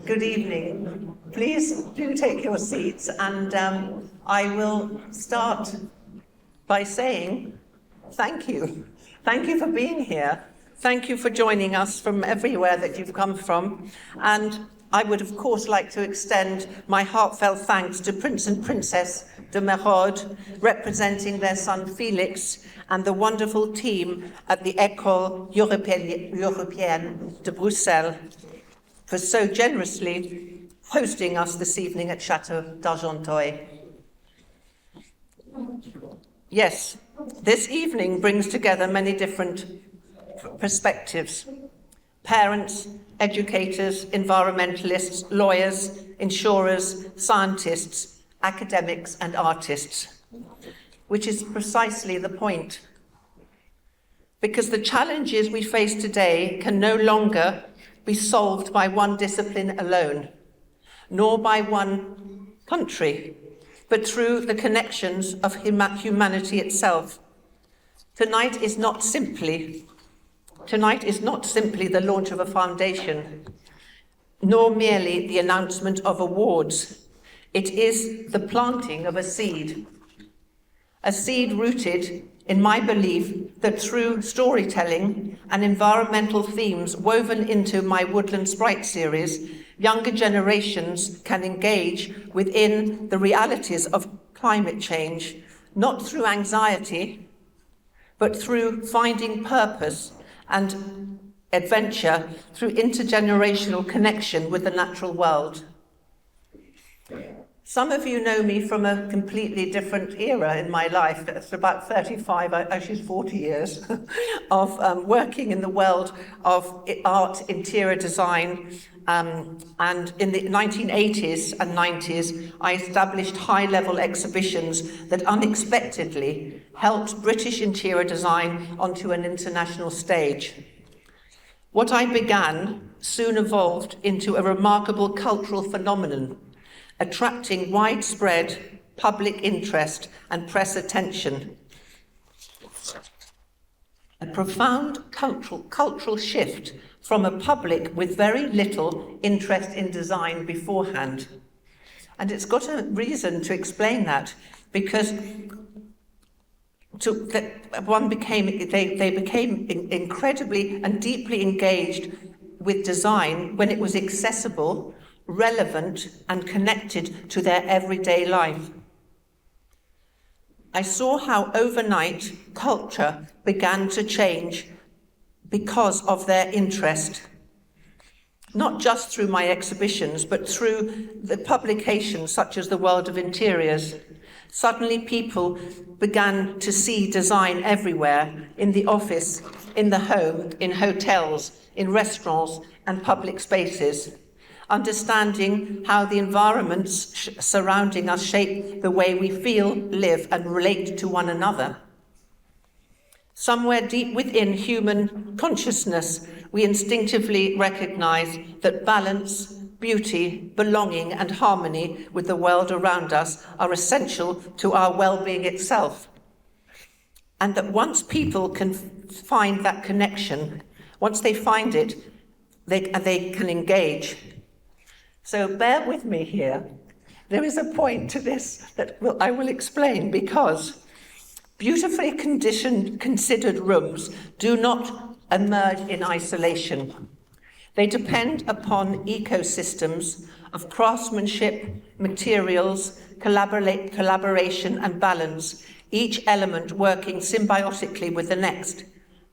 Good evening. Please do take your seats, and I will start by saying thank you. Thank you for being here. Thank you for joining us from everywhere that you've come from. And I would, of course, like to extend my heartfelt thanks to Prince and Princess de Merode, representing their son Felix, and the wonderful team at the École Européenne de Bruxelles for so generously hosting us this evening at Chateau d'Argenteuil. Yes, this evening brings together many different perspectives. Parents, educators, environmentalists, lawyers, insurers, scientists, academics, and artists, which is precisely the point. Because the challenges we face today can no longer be solved by one discipline alone, nor by one country, but through the connections of humanity itself. Tonight is not simply the launch of a foundation, nor merely the announcement of awards. It is the planting of a seed rooted in my belief that through storytelling and environmental themes woven into my Woodland Sprite series, younger generations can engage within the realities of climate change, not through anxiety, but through finding purpose and adventure through intergenerational connection with the natural world. Some of you know me from a completely different era in my life. It's about 35, actually 40 years, of working in the world of art, interior design, and in the 1980s and 90s, I established high-level exhibitions that unexpectedly helped British interior design onto an international stage. What I began soon evolved into a remarkable cultural phenomenon, attracting widespread public interest and press attention. A profound cultural shift from a public with very little interest in design beforehand. And it's got a reason to explain that, because they became incredibly and deeply engaged with design when it was accessible, relevant, and connected to their everyday life. I saw how overnight culture began to change because of their interest, not just through my exhibitions, but through the publications such as The World of Interiors. Suddenly people began to see design everywhere, in the office, in the home, in hotels, in restaurants, and public spaces, understanding how the environments surrounding us shape the way we feel, live, and relate to one another. Somewhere deep within human consciousness, we instinctively recognize that balance, beauty, belonging, and harmony with the world around us are essential to our well-being itself. And that once people can find that connection, once they find it, they can engage. So bear with me here. There is a point to this that I will explain, because beautifully considered rooms do not emerge in isolation. They depend upon ecosystems of craftsmanship, materials, collaboration, and balance, each element working symbiotically with the next.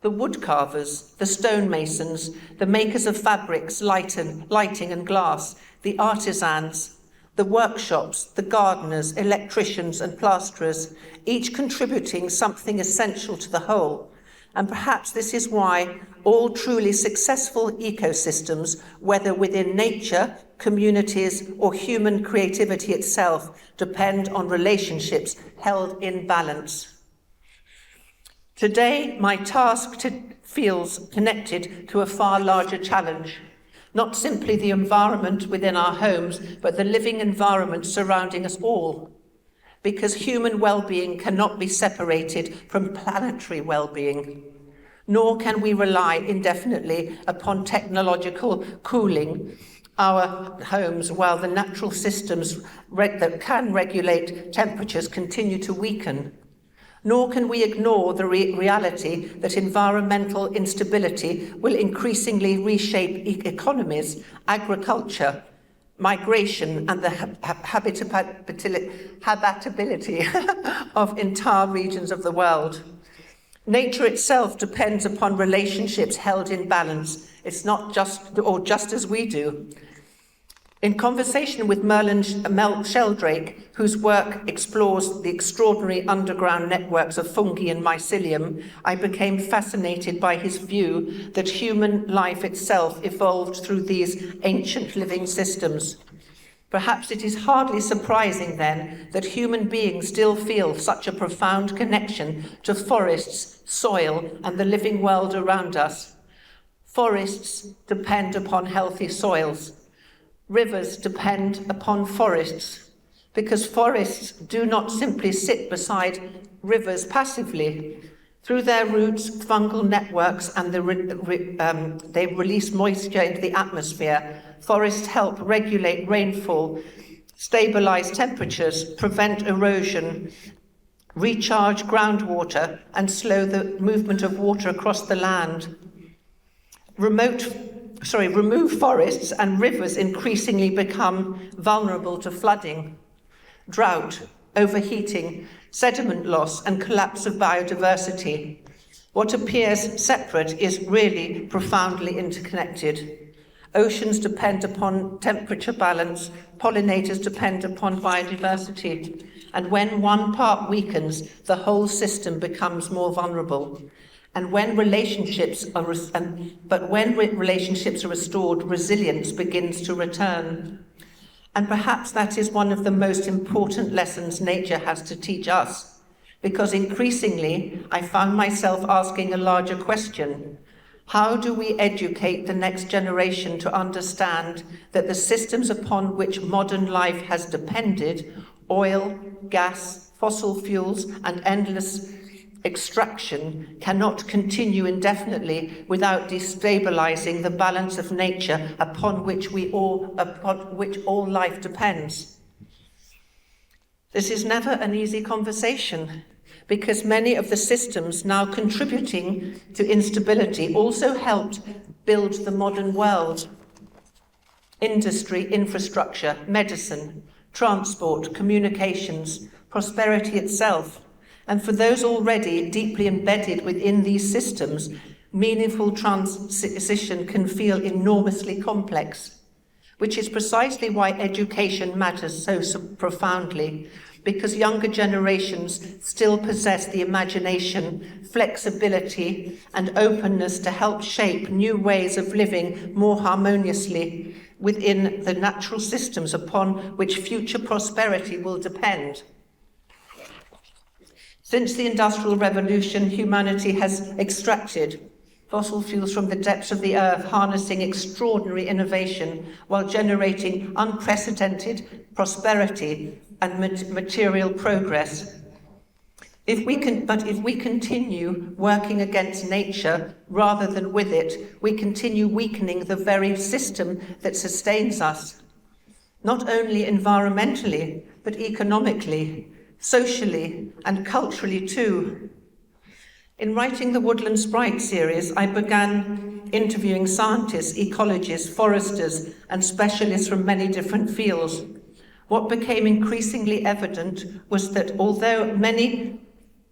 The wood carvers, the stonemasons, the makers of fabrics, lighting and glass, the artisans, the workshops, the gardeners, electricians, and plasterers, each contributing something essential to the whole. And perhaps this is why all truly successful ecosystems, whether within nature, communities, or human creativity itself, depend on relationships held in balance. Today, my task feels connected to a far larger challenge. Not simply the environment within our homes, but the living environment surrounding us all. Because human well-being cannot be separated from planetary well-being. Nor can we rely indefinitely upon technological cooling our homes while the natural systems that can regulate temperatures continue to weaken. Nor can we ignore the reality that environmental instability will increasingly reshape economies, agriculture, migration, and the habitability of entire regions of the world. Nature itself depends upon relationships held in balance. It's not just as we do. In conversation with Mel Sheldrake, whose work explores the extraordinary underground networks of fungi and mycelium, I became fascinated by his view that human life itself evolved through these ancient living systems. Perhaps it is hardly surprising then that human beings still feel such a profound connection to forests, soil, and the living world around us. Forests depend upon healthy soils. Rivers depend upon forests, because forests do not simply sit beside rivers passively. Through their roots, fungal networks, and they release moisture into the atmosphere. Forests help regulate rainfall, stabilize temperatures, prevent erosion, recharge groundwater, and slow the movement of water across the land. Remove forests and rivers increasingly become vulnerable to flooding, drought, overheating, sediment loss, and collapse of biodiversity. What appears separate is really profoundly interconnected. Oceans depend upon temperature balance, pollinators depend upon biodiversity, and when one part weakens, the whole system becomes more vulnerable. And when relationships are restored, resilience begins to return. And perhaps that is one of the most important lessons nature has to teach us, because increasingly I found myself asking a larger question. How do we educate the next generation to understand that the systems upon which modern life has depended, oil, gas, fossil fuels, and endless extraction, cannot continue indefinitely without destabilizing the balance of nature upon which all life depends? This is never an easy conversation, because many of the systems now contributing to instability also helped build the modern world. Industry, infrastructure, medicine, transport, communications, prosperity itself. And for those already deeply embedded within these systems, meaningful transition can feel enormously complex, which is precisely why education matters so profoundly, because younger generations still possess the imagination, flexibility, and openness to help shape new ways of living more harmoniously within the natural systems upon which future prosperity will depend. Since the Industrial Revolution, humanity has extracted fossil fuels from the depths of the earth, harnessing extraordinary innovation while generating unprecedented prosperity and material progress. If we continue working against nature rather than with it, we continue weakening the very system that sustains us, not only environmentally, but economically, socially, and culturally too. In writing the Woodland Sprite series, I began interviewing scientists, ecologists, foresters, and specialists from many different fields. What became increasingly evident was that although many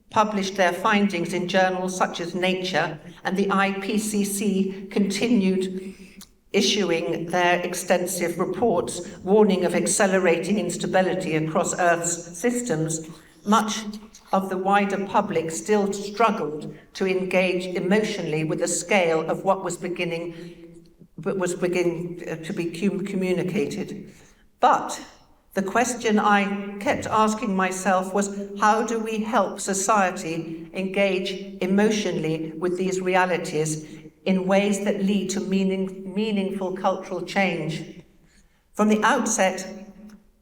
published their findings in journals such as Nature, and the IPCC continued issuing their extensive reports warning of accelerating instability across Earth's systems, much of the wider public still struggled to engage emotionally with the scale of what was beginning to be communicated. But the question I kept asking myself was, how do we help society engage emotionally with these realities in ways that lead to meaningful cultural change? From the outset,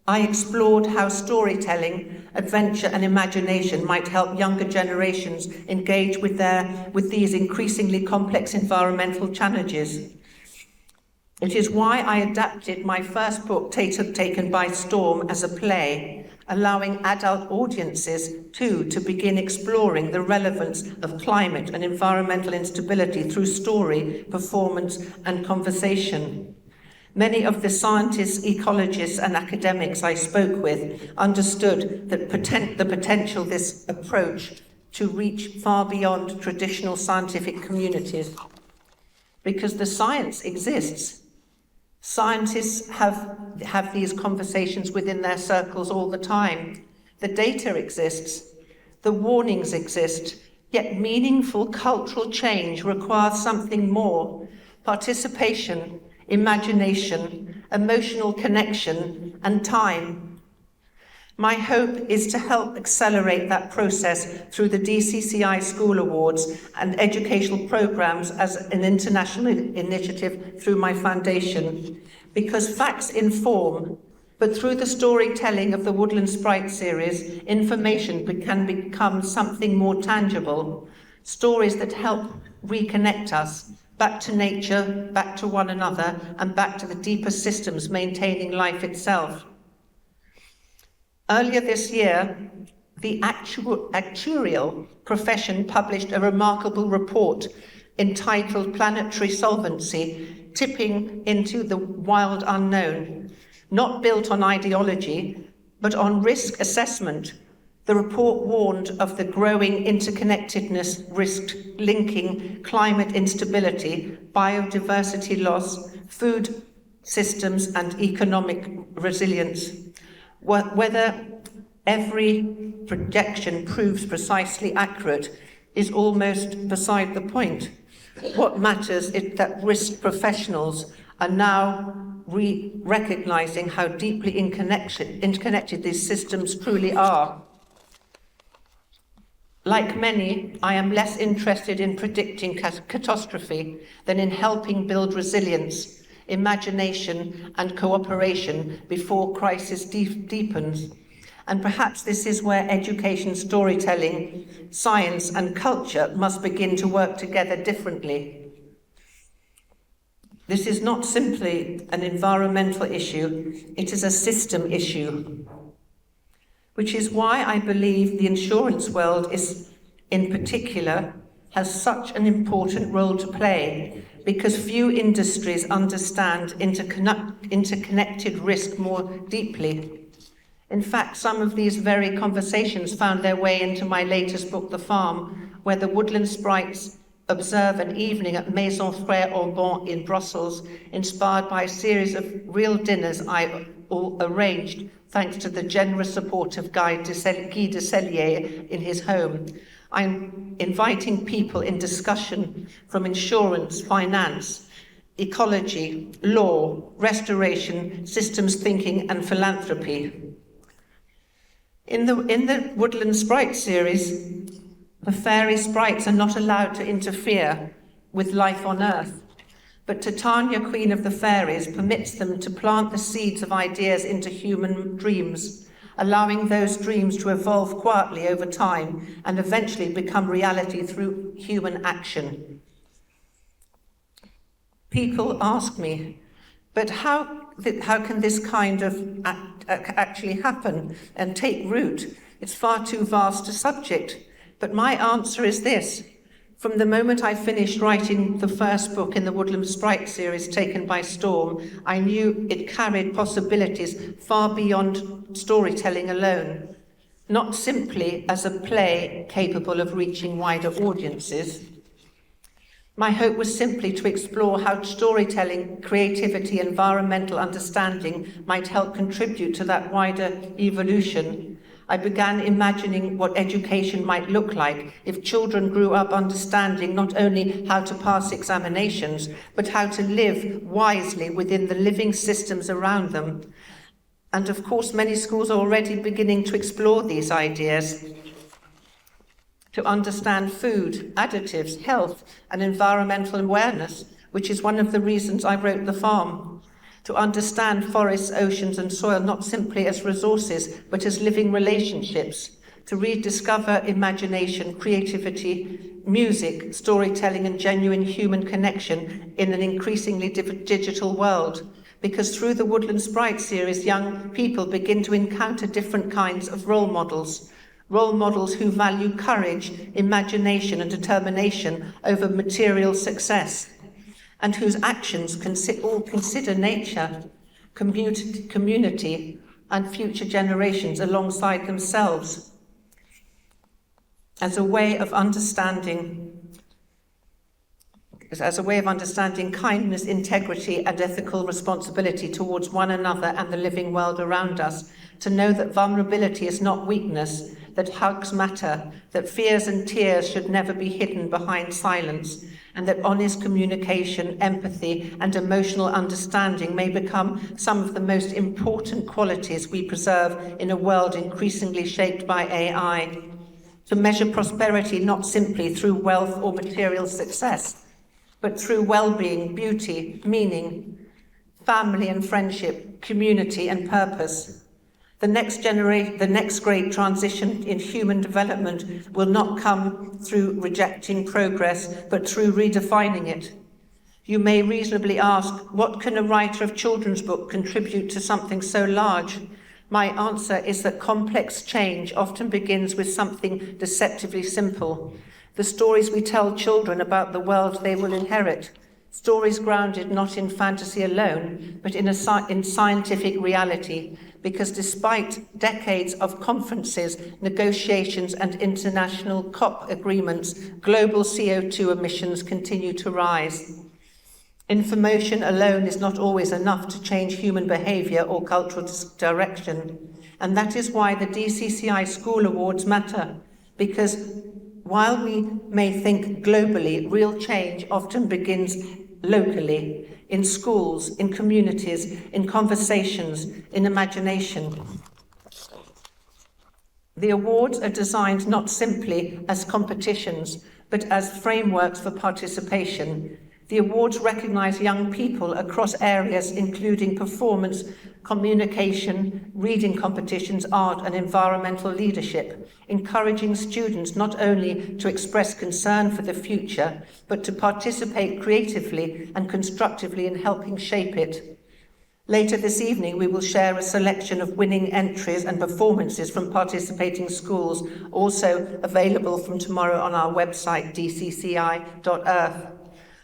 I explored how storytelling, adventure, and imagination might help younger generations engage with these increasingly complex environmental challenges. It is why I adapted my first book, Taken by Storm, as a play, allowing adult audiences too to begin exploring the relevance of climate and environmental instability through story, performance, and conversation. Many of the scientists, ecologists, and academics I spoke with understood that the potential of this approach to reach far beyond traditional scientific communities, because the science exists. Scientists have these conversations within their circles all the time. The data exists, the warnings exist, yet meaningful cultural change requires something more: participation, imagination, emotional connection, and time. My hope is to help accelerate that process through the DCCI School Awards and educational programs as an international initiative through my foundation, because facts inform, but through the storytelling of the Woodland Sprite series, information can become something more tangible, stories that help reconnect us back to nature, back to one another, and back to the deeper systems maintaining life itself. Earlier this year, the actuarial profession published a remarkable report entitled Planetary Solvency, Tipping into the Wild Unknown, not built on ideology, but on risk assessment. The report warned of the growing interconnectedness risk linking climate instability, biodiversity loss, food systems, and economic resilience. Whether every projection proves precisely accurate is almost beside the point. What matters is that risk professionals are now recognizing how deeply interconnected these systems truly are. Like many, I am less interested in predicting catastrophe than in helping build resilience, imagination, and cooperation before crisis deepens. And perhaps this is where education, storytelling, science, and culture must begin to work together differently. This is not simply an environmental issue, it is a system issue, which is why I believe the insurance world in particular has such an important role to play, because few industries understand interconnected risk more deeply. In fact, some of these very conversations found their way into my latest book, The Farm, where the Woodland Sprites observe an evening at Maison Frère Aubin in Brussels, inspired by a series of real dinners I arranged thanks to the generous support of Guy de Cellier in his home. I'm inviting people in discussion from insurance, finance, ecology, law, restoration, systems thinking, and philanthropy. In the Woodland Sprite series, the fairy sprites are not allowed to interfere with life on Earth, but Titania, Queen of the Fairies, permits them to plant the seeds of ideas into human dreams, allowing those dreams to evolve quietly over time and eventually become reality through human action. People ask me, but how can this kind of actually happen and take root? It's far too vast a subject. But my answer is this. From the moment I finished writing the first book in the Woodland Sprite series, Taken by Storm, I knew it carried possibilities far beyond storytelling alone, not simply as a play capable of reaching wider audiences. My hope was simply to explore how storytelling, creativity, environmental understanding might help contribute to that wider evolution. I began imagining what education might look like if children grew up understanding not only how to pass examinations, but how to live wisely within the living systems around them. And of course, many schools are already beginning to explore these ideas, to understand food, additives, health, and environmental awareness, which is one of the reasons I wrote The Farm. To understand forests, oceans, and soil not simply as resources, but as living relationships, to rediscover imagination, creativity, music, storytelling, and genuine human connection in an increasingly digital world. Because through the Woodland Sprite series, young people begin to encounter different kinds of role models who value courage, imagination, and determination over material success, and whose actions all consider nature, community, and future generations alongside themselves as a way of understanding kindness, integrity, and ethical responsibility towards one another and the living world around us, to know that vulnerability is not weakness, that hugs matter, that fears and tears should never be hidden behind silence, and that honest communication, empathy, and emotional understanding may become some of the most important qualities we preserve in a world increasingly shaped by AI. To measure prosperity not simply through wealth or material success, but through well-being, beauty, meaning, family and friendship, community and purpose. The next great transition in human development will not come through rejecting progress, but through redefining it. You may reasonably ask, what can a writer of children's book contribute to something so large? My answer is that complex change often begins with something deceptively simple. The stories we tell children about the world they will inherit. Stories grounded not in fantasy alone, but in scientific reality, because despite decades of conferences, negotiations, and international COP agreements, global CO2 emissions continue to rise. Information alone is not always enough to change human behaviour or cultural direction, and that is why the DCCI School Awards matter, because while we may think globally, real change often begins locally, in schools, in communities, in conversations, in imagination. The awards are designed not simply as competitions, but as frameworks for participation. The awards recognise young people across areas including performance, communication, reading competitions, art and environmental leadership, encouraging students not only to express concern for the future, but to participate creatively and constructively in helping shape it. Later this evening, we will share a selection of winning entries and performances from participating schools, also available from tomorrow on our website, dcci.earth.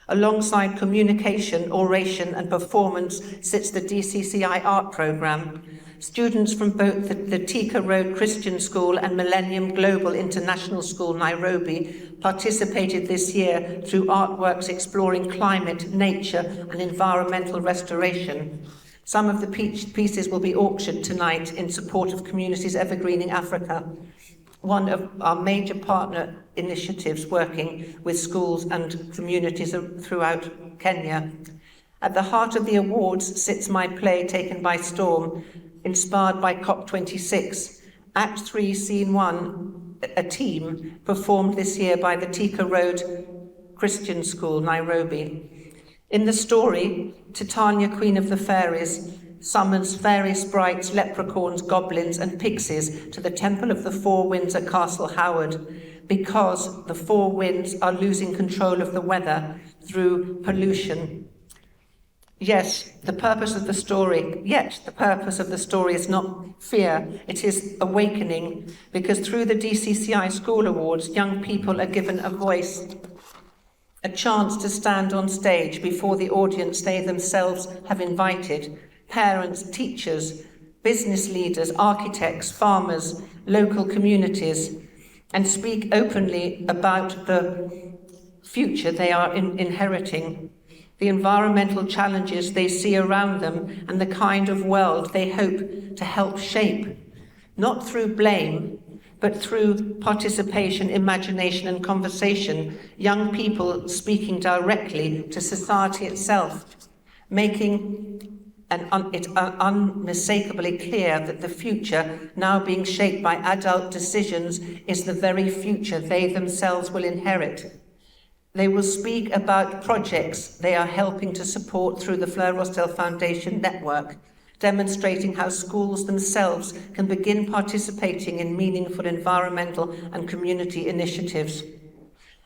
Alongside communication, oration and performance sits the DCCI art programme. Students from both the Tika Road Christian School and Millennium Global International School, Nairobi, participated this year through artworks exploring climate, nature and environmental restoration. Some of the pieces will be auctioned tonight in support of Communities Evergreening Africa, one of our major partner initiatives working with schools and communities throughout Kenya. At the heart of the awards sits my play Taken by Storm, inspired by COP26. Act 3, Scene 1, a team, performed this year by the Tika Road Christian School, Nairobi. In the story, Titania, Queen of the Fairies, summons fairy sprites, leprechauns, goblins and pixies to the Temple of the Four Winds at Castle Howard, because the Four Winds are losing control of the weather through pollution. Yet the purpose of the story is not fear, it is awakening, because through the DCCI School Awards, young people are given a voice, a chance to stand on stage before the audience they themselves have invited, parents, teachers, business leaders, architects, farmers, local communities, and speak openly about the future they are inheriting, the environmental challenges they see around them, and the kind of world they hope to help shape, not through blame, but through participation, imagination, and conversation, young people speaking directly to society itself, making it unmistakably clear that the future, now being shaped by adult decisions, is the very future they themselves will inherit. They will speak about projects they are helping to support through the Fleur Rossdale Foundation network, demonstrating how schools themselves can begin participating in meaningful environmental and community initiatives.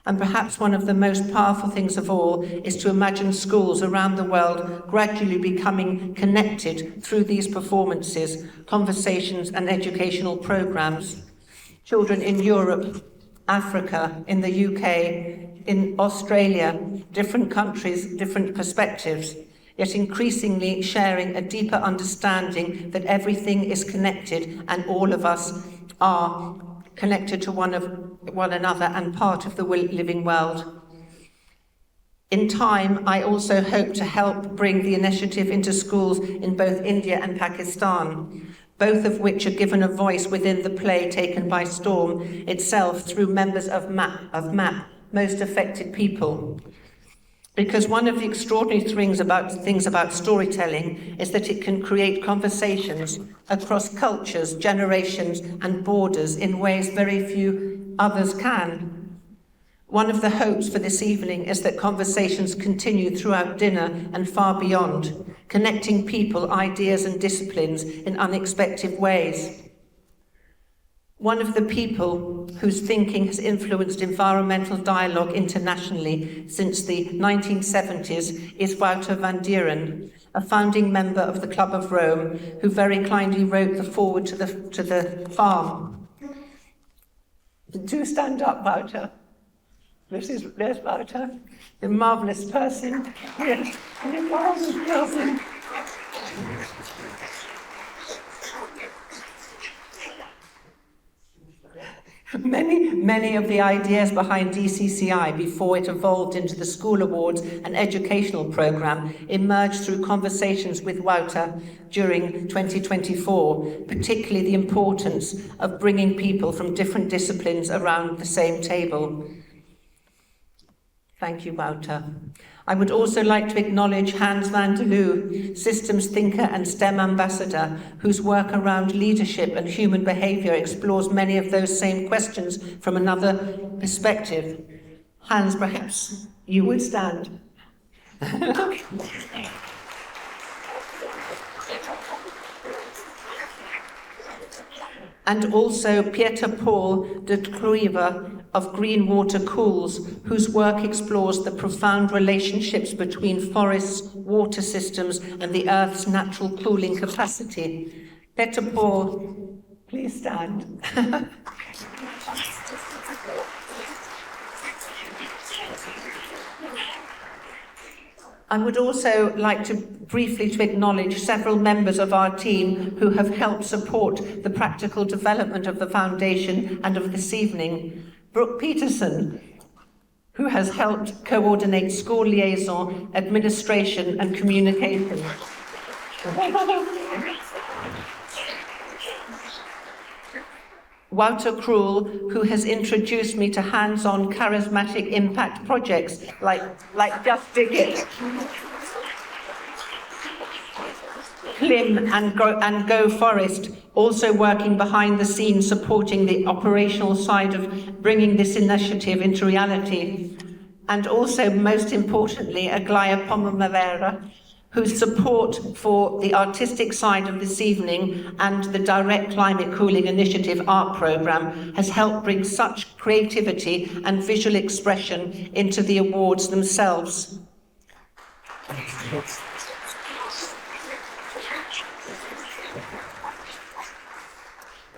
And perhaps one of the most powerful things of all is to imagine schools around the world gradually becoming connected through these performances, conversations, and educational programs. Children in Europe, Africa, in the UK, in Australia, different countries, different perspectives, yet increasingly sharing a deeper understanding that everything is connected and all of us are connected to one another and part of the living world. In time, I also hope to help bring the initiative into schools in both India and Pakistan, both of which are given a voice within the play Taken by Storm itself through members of MAP, Most Affected People. Because one of the extraordinary things about storytelling is that it can create conversations across cultures, generations, and borders in ways very few others can. One of the hopes for this evening is that conversations continue throughout dinner and far beyond, connecting people, ideas, and disciplines in unexpected ways. One of the people whose thinking has influenced environmental dialogue internationally since the 1970s is Wouter van Dieren, a founding member of the Club of Rome, who very kindly wrote the foreword to the farm. Do stand up, Wouter. There's Wouter, a marvellous person. Yes, a marvellous person. Many of the ideas behind DCCI before it evolved into the School Awards and educational programme emerged through conversations with Wouter during 2024, particularly the importance of bringing people from different disciplines around the same table. Thank you, Wouter. I would also like to acknowledge Hans van der Loo, systems thinker and STEM ambassador, whose work around leadership and human behaviour explores many of those same questions from another perspective. Hans, perhaps you would stand. And also Pieter Paul de Kruijver of Green Water Cools, whose work explores the profound relationships between forests, water systems, and the Earth's natural cooling capacity. Pieter Paul, please stand. I would also like to briefly acknowledge several members of our team who have helped support the practical development of the foundation and of this evening. Brooke Peterson, who has helped coordinate school liaison, administration, and communication. Wouter Krul, who has introduced me to hands-on charismatic impact projects like Just Dig It, Klim and Go Forest, also working behind the scenes supporting the operational side of bringing this initiative into reality. And also, most importantly, Aglaya Pomamavera, whose support for the artistic side of this evening and the Direct Climate Cooling Initiative art programme has helped bring such creativity and visual expression into the awards themselves.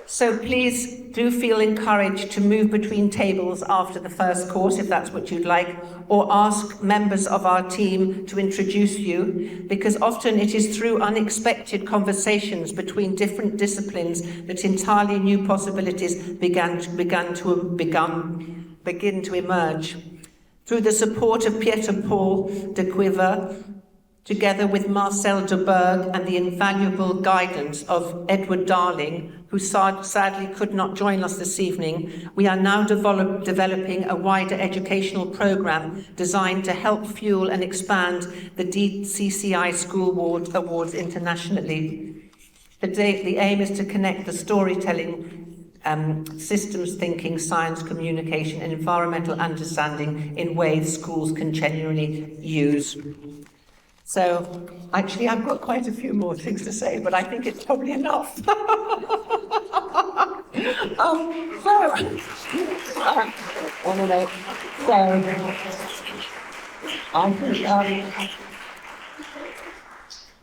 So please do feel encouraged to move between tables after the first course, if that's what you'd like, or ask members of our team to introduce you, because often it is through unexpected conversations between different disciplines that entirely new possibilities begin to emerge. Through the support of Pieter Paul de Kruijver, together with Marcel de Berg and the invaluable guidance of Edward Darling, who sadly could not join us this evening, we are now developing a wider educational programme designed to help fuel and expand the DCCI School Awards internationally. The aim is to connect the storytelling, systems thinking, science communication, and environmental understanding in ways schools can genuinely use. So, actually, I've got quite a few more things to say, but I think it's probably enough. Anyway, so I think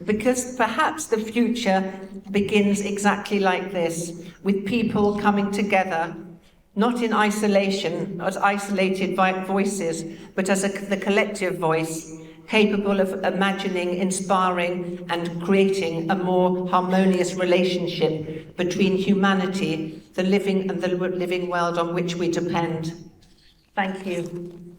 because perhaps the future begins exactly like this, with people coming together, not in isolation, as isolated voices, but as the collective voice, capable of imagining, inspiring, and creating a more harmonious relationship between humanity, the living and the living world on which we depend. Thank you.